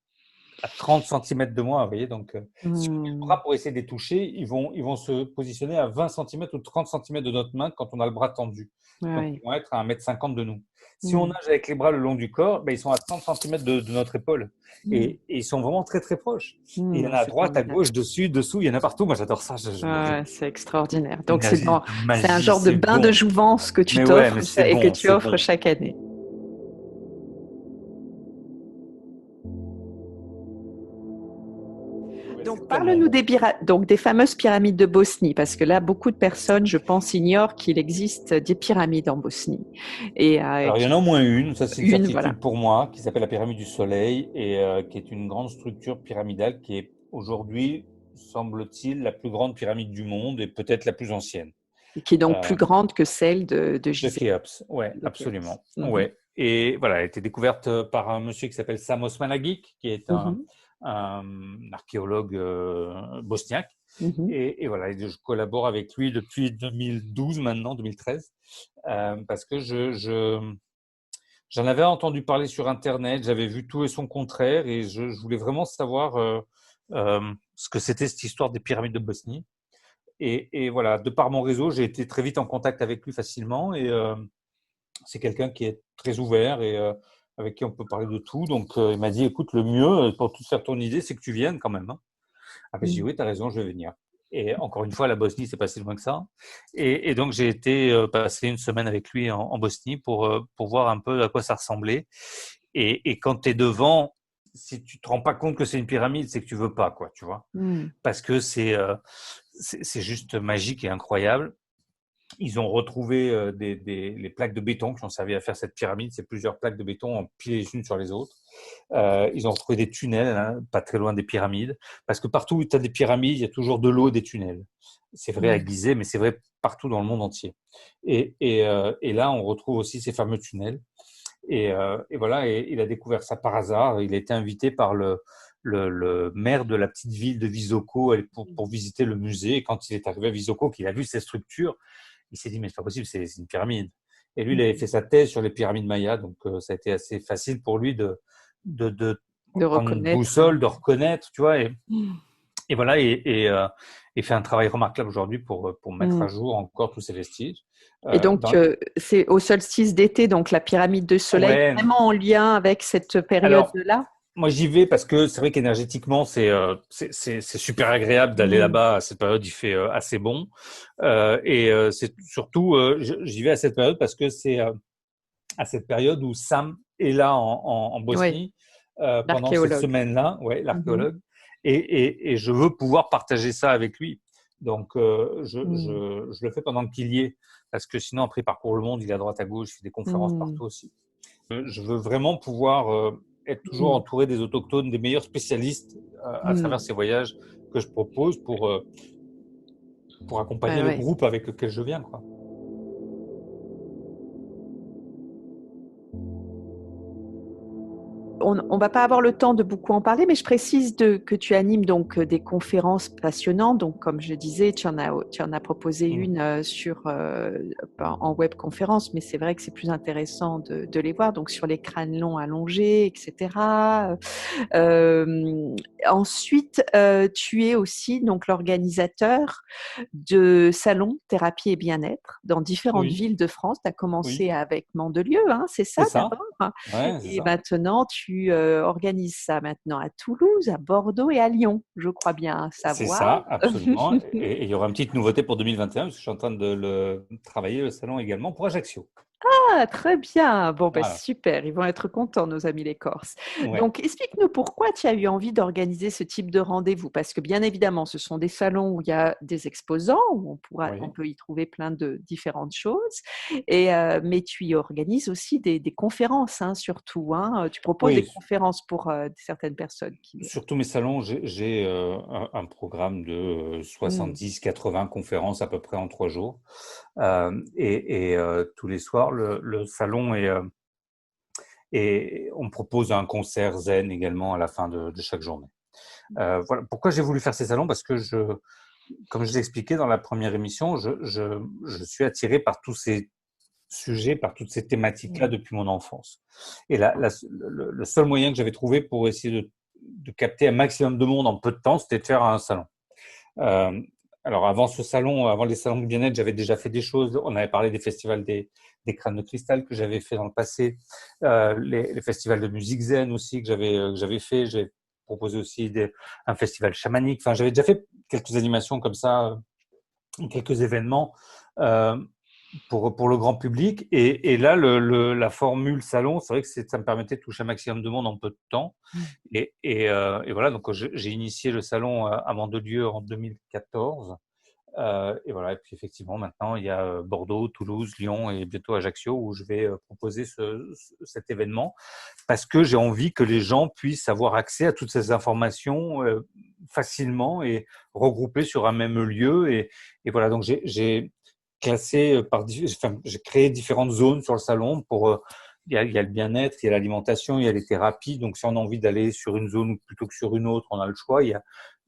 30 centimètres de moi, vous voyez. Donc, si on met le bras pour essayer de les toucher, ils vont se positionner à 20 centimètres ou 30 centimètres de notre main quand on a le bras tendu. Donc, ils vont être à 1,50 m de nous. Si on nage avec les bras le long du corps, ben, ils sont à 30 centimètres de notre épaule. Et ils sont vraiment très, très proches. Et il y en a à droite, à gauche, dessus, dessous, il y en a partout. Moi, j'adore ça. C'est extraordinaire. Donc, c'est un genre de bain de jouvence que tu t'offres et que tu offres chaque année. Donc, parle-nous des fameuses pyramides de Bosnie, parce que là, beaucoup de personnes, je pense, ignorent qu'il existe des pyramides en Bosnie. Alors, il y en a au moins une, ça c'est une certitude pour moi, qui s'appelle la pyramide du Soleil et qui est une grande structure pyramidale qui est aujourd'hui, semble-t-il, la plus grande pyramide du monde et peut-être la plus ancienne. Et qui est donc plus grande que celle de Gizeh. De Khéops, oui, absolument. Ouais. Et voilà, elle a été découverte par un monsieur qui s'appelle Sam Osmanagic, qui est un archéologue bosniaque. Et voilà, je collabore avec lui depuis 2012 maintenant, 2013, parce que j'en avais entendu parler sur Internet, j'avais vu tout et son contraire, et je voulais vraiment savoir ce que c'était cette histoire des pyramides de Bosnie. Et voilà, de par mon réseau, j'ai été très vite en contact avec lui facilement, et c'est quelqu'un qui est très ouvert et avec qui on peut parler de tout. Donc, il m'a dit, écoute, le mieux pour te faire ton idée, c'est que tu viennes quand même. Hein. Ah ben, j'ai dit, oui, tu as raison, je vais venir. Et encore une fois, la Bosnie, c'est pas si loin que ça. Et donc, j'ai été passer une semaine avec lui en Bosnie pour voir un peu à quoi ça ressemblait. Et quand tu es devant, si tu te rends pas compte que c'est une pyramide, c'est que tu veux pas, quoi, tu vois. Parce que c'est juste magique et incroyable. Ils ont retrouvé les plaques de béton qui ont servi à faire cette pyramide. C'est plusieurs plaques de béton empilées les unes sur les autres. Ils ont retrouvé des tunnels, hein, pas très loin des pyramides. Parce que partout où tu as des pyramides, il y a toujours de l'eau et des tunnels. C'est vrai à Gizeh, mais c'est vrai partout dans le monde entier. Et là, on retrouve aussi ces fameux tunnels. Et voilà, et il a découvert ça par hasard. Il a été invité par le maire de la petite ville de Visoko pour visiter le musée. Et quand il est arrivé à Visoko, qu'il a vu ces structures, il s'est dit, mais c'est pas possible, c'est une pyramide. Et lui, il avait fait sa thèse sur les pyramides mayas, donc ça a été assez facile pour lui de prendre une boussole, de reconnaître, tu vois. et voilà, et fait un travail remarquable aujourd'hui pour mettre à jour encore tous ces vestiges. Et donc, c'est au solstice d'été, donc la pyramide de soleil, Ouais. vraiment en lien avec cette Alors, période-là? moi, j'y vais parce que c'est vrai qu'énergétiquement, c'est super agréable d'aller là-bas. À cette période, il fait assez bon. C'est surtout, j'y vais à cette période parce que c'est à cette période où Sam est là en Oui, Bosnie pendant cette l'archéologue. semaine-là, ouais, Mhm. l'archéologue. Et je veux pouvoir partager ça avec lui. Donc, Mm. je le fais pendant qu'il y est. Parce que sinon, après, il parcourt le monde, il est à droite à gauche, il fait des conférences Mm. partout aussi. Je veux vraiment pouvoir être toujours Mm. entouré des autochtones, des meilleurs spécialistes à Mm. travers ces voyages que je propose pour accompagner Ouais, le ouais. groupe avec lequel je viens, quoi. On ne va pas avoir le temps de beaucoup en parler, mais je précise que tu animes donc des conférences passionnantes. Donc, comme je disais, tu en as proposé une en webconférence, mais c'est vrai que c'est plus intéressant de les voir. Donc, sur les crânes longs allongés, etc. Ensuite, tu es aussi donc l'organisateur de salons thérapie et bien-être dans différentes Oui, villes de France. Tu as oui, commencé avec Mandelieu, hein, c'est ça c'est ça. d'abord? Ouais, c'est Et ça. maintenant, tu organises ça maintenant à Toulouse, à Bordeaux et à Lyon, je crois bien C'est savoir. ça, absolument. Et il y aura une petite nouveauté pour 2021, parce que je suis en train de le travailler, le salon également, pour Ajaccio. Ah, très bien. Bon, ben, Voilà. super. Ils vont être contents, nos amis les Corses. Ouais. Donc, explique-nous pourquoi tu as eu envie d'organiser ce type de rendez-vous. Parce que, bien évidemment, ce sont des salons où il y a des exposants, où on Oui. peut y trouver plein de différentes choses. Mais tu y organises aussi des conférences, hein, surtout. Hein. Tu proposes des Oui, conférences pour certaines personnes qui. sur tous mes salons, j'ai un programme de Hmm. 70-80 conférences à peu près en 3 jours. Tous les soirs, le salon et on me propose un concert zen également à la fin de chaque journée. Voilà. Pourquoi j'ai voulu faire ces salons? Parce que comme je l'ai expliqué dans la première émission, je suis attiré par tous ces sujets, par toutes ces thématiques-là Hmm. depuis mon enfance. Et le seul moyen que j'avais trouvé pour essayer de capter un maximum de monde en peu de temps, c'était de faire un salon. Euh, alors avant ce salon, avant les salons de bien-être, j'avais déjà fait des choses. On avait parlé des festivals des crânes de cristal que j'avais fait dans le passé, les festivals de musique zen aussi que j'avais fait. J'ai proposé aussi un festival chamanique. Enfin, j'avais déjà fait quelques animations comme ça, quelques événements. Euh, pour le grand public. Et là, la formule salon, c'est vrai que ça me permettait de toucher un maximum de monde en peu de temps. Et voilà, donc j'ai initié le salon à Mandelieu en 2014. Et voilà, et puis effectivement, maintenant, il y a Bordeaux, Toulouse, Lyon et bientôt Ajaccio où je vais proposer cet événement parce que j'ai envie que les gens puissent avoir accès à toutes ces informations facilement et regroupées sur un même lieu. Et voilà, donc j'ai classé enfin, j'ai créé différentes zones sur le salon il y a le bien-être, il y a l'alimentation, il y a les thérapies. Donc, si on a envie d'aller sur une zone plutôt que sur une autre, on a le choix. Il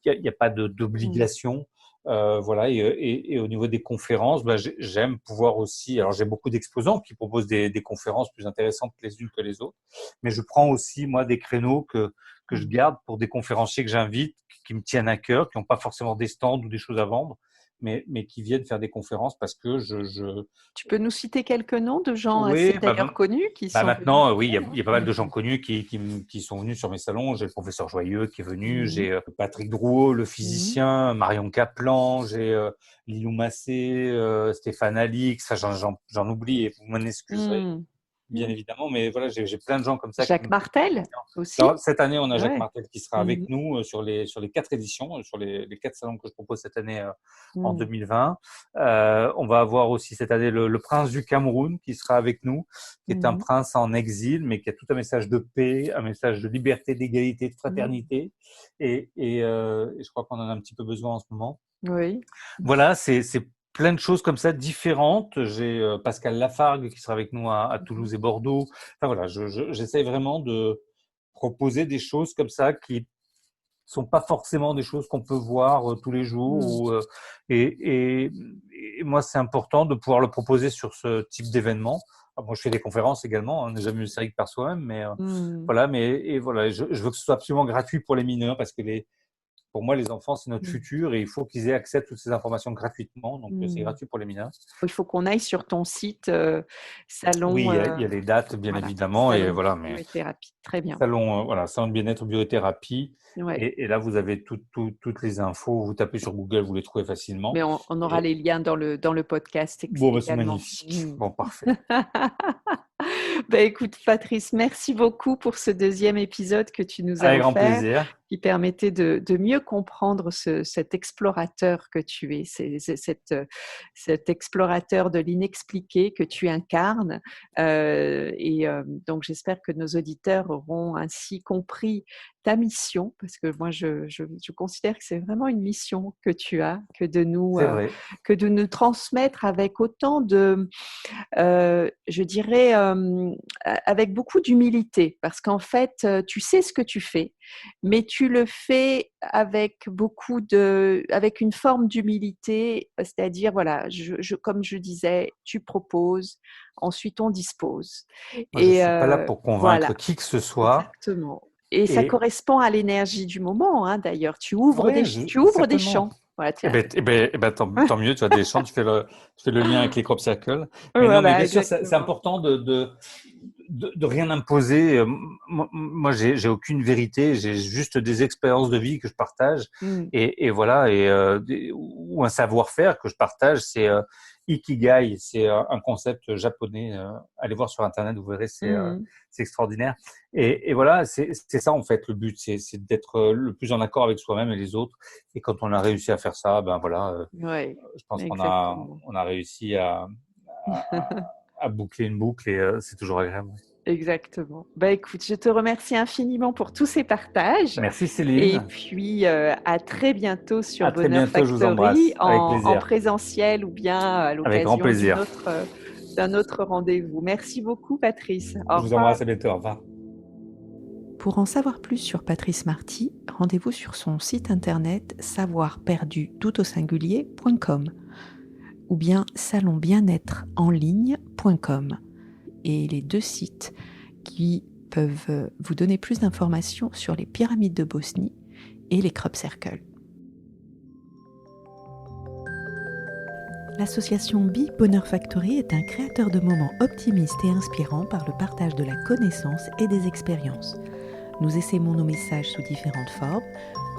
y a pas Hmm. d'obligation. Voilà. Et au niveau des conférences, bah, j'aime pouvoir aussi. Alors, j'ai beaucoup d'exposants qui proposent des conférences plus intéressantes les unes que les autres, mais je prends aussi moi des créneaux que je Hmm. garde pour des conférenciers que j'invite, qui me tiennent à cœur, qui n'ont pas forcément des stands ou des choses à vendre, mais qui viennent faire des conférences parce que Tu peux nous citer quelques noms de gens assez oui, d'ailleurs connus qui sont venus maintenant, oui, faire? il y a pas mal de gens connus qui sont venus sur mes salons. J'ai le professeur Joyeux qui est venu, Mhm. j'ai Patrick Drouot, le Mhm. physicien, Marion Caplan, j'ai Lilou Massé, Stéphane Alix, enfin, j'en oublie et vous m'en excuserez, Mhm. bien Mhm. évidemment, mais voilà, j'ai plein de gens comme ça qui Jacques me font Martel confiance. aussi? Alors, cette année, on a Jacques Ouais. Martel qui sera avec Mhm. nous sur les 4 éditions, sur les 4 salons que je propose cette année en Mhm. 2020. On va avoir aussi cette année le prince du Cameroun qui sera avec nous, qui est un Mhm. prince en exil, mais qui a tout un message de paix, un message de liberté, d'égalité, de Mhm. fraternité. Et je crois qu'on en a un petit peu besoin en ce moment. Oui. Voilà, c'est plein de choses comme ça différentes. J'ai Pascal Lafargue qui sera avec nous à Mhm. Toulouse et Bordeaux. Enfin voilà, j'essaie vraiment de proposer des choses comme ça qui sont pas forcément des choses qu'on peut voir tous les jours. Mhm. Et, et, et moi, c'est important de pouvoir le proposer sur ce type d'événement. Alors, moi, je fais des conférences également. On n'est jamais musique par soi-même, mais Mhm. voilà. Mais et voilà, je veux que ce soit absolument gratuit pour les mineurs parce que pour moi, les enfants, c'est notre Mm. futur et il faut qu'ils aient accès à toutes ces informations gratuitement. Donc, c'est gratuit pour les mineurs. Il faut qu'on aille sur ton site salon. Oui, il y a les dates, bien Voilà, évidemment. Et salon voilà, de mais biothérapie. Très bien. salon de bien-être biothérapie. Ouais. Et là, vous avez toutes les infos. Vous tapez sur Google, vous les trouvez facilement. Mais on aura les liens dans le podcast Bon, c'est également. magnifique. Bon, parfait. Écoute, Patrice, merci beaucoup pour ce deuxième épisode que tu nous as Avec grand offert, plaisir. qui permettait de mieux comprendre cet explorateur que tu es, cet explorateur de l'inexpliqué que tu incarnes. Donc, j'espère que nos auditeurs auront ainsi compris ta mission, parce que moi, je considère que c'est vraiment une mission que tu as, que de nous transmettre avec autant de, je dirais, avec beaucoup d'humilité, parce qu'en fait, tu sais ce que tu fais, mais tu le fais avec avec une forme d'humilité, c'est-à-dire, voilà, comme je disais, tu proposes, ensuite on dispose. Moi, je ne suis pas là pour convaincre voilà, qui que ce soit. exactement. Et ça correspond à l'énergie du moment, hein, d'ailleurs. Tu ouvres des certainement. champs. Voilà, tant mieux, tu vois, des champs, tu fais le lien avec les crop circles. Mais voilà, non, mais bien sûr, exactement. c'est important de rien imposer. Moi, j'ai aucune vérité, j'ai juste des expériences de vie que je partage. Et voilà, ou un savoir-faire que je partage, c'est Ikigai, c'est un concept japonais. Allez voir sur Internet, vous verrez, c'est extraordinaire. Et voilà, c'est ça en fait le but, c'est d'être le plus en accord avec soi-même et les autres. Et quand on a réussi à faire ça, ben voilà, je pense qu'on a réussi à boucler une boucle et c'est toujours agréable. Exactement. Écoute, je te remercie infiniment pour tous ces partages. Merci Céline. Et puis, à très bientôt sur Bonheur Factory, je vous embrasse. en présentiel ou bien à l'occasion d'un autre rendez-vous. Merci beaucoup, Patrice. Je vous embrasse, à bientôt. Au revoir. Pour en savoir plus sur Patrice Marty, rendez-vous sur son site internet savoirperdu.com ou bien salonbienêtreenligne.com. Et les deux sites qui peuvent vous donner plus d'informations sur les pyramides de Bosnie et les crop circles. L'association Be Bonheur Factory est un créateur de moments optimistes et inspirants par le partage de la connaissance et des expériences. Nous essaimons nos messages sous différentes formes,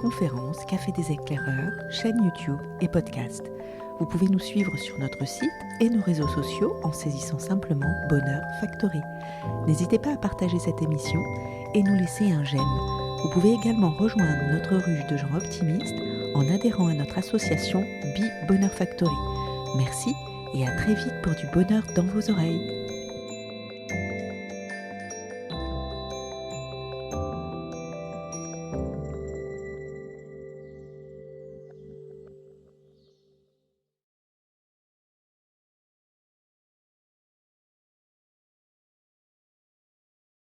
conférences, café des éclaireurs, chaîne YouTube et podcasts. Vous pouvez nous suivre sur notre site et nos réseaux sociaux en saisissant simplement Bonheur Factory. N'hésitez pas à partager cette émission et nous laisser un j'aime. Vous pouvez également rejoindre notre ruche de gens optimistes en adhérant à notre association Be Bonheur Factory. Merci et à très vite pour du bonheur dans vos oreilles.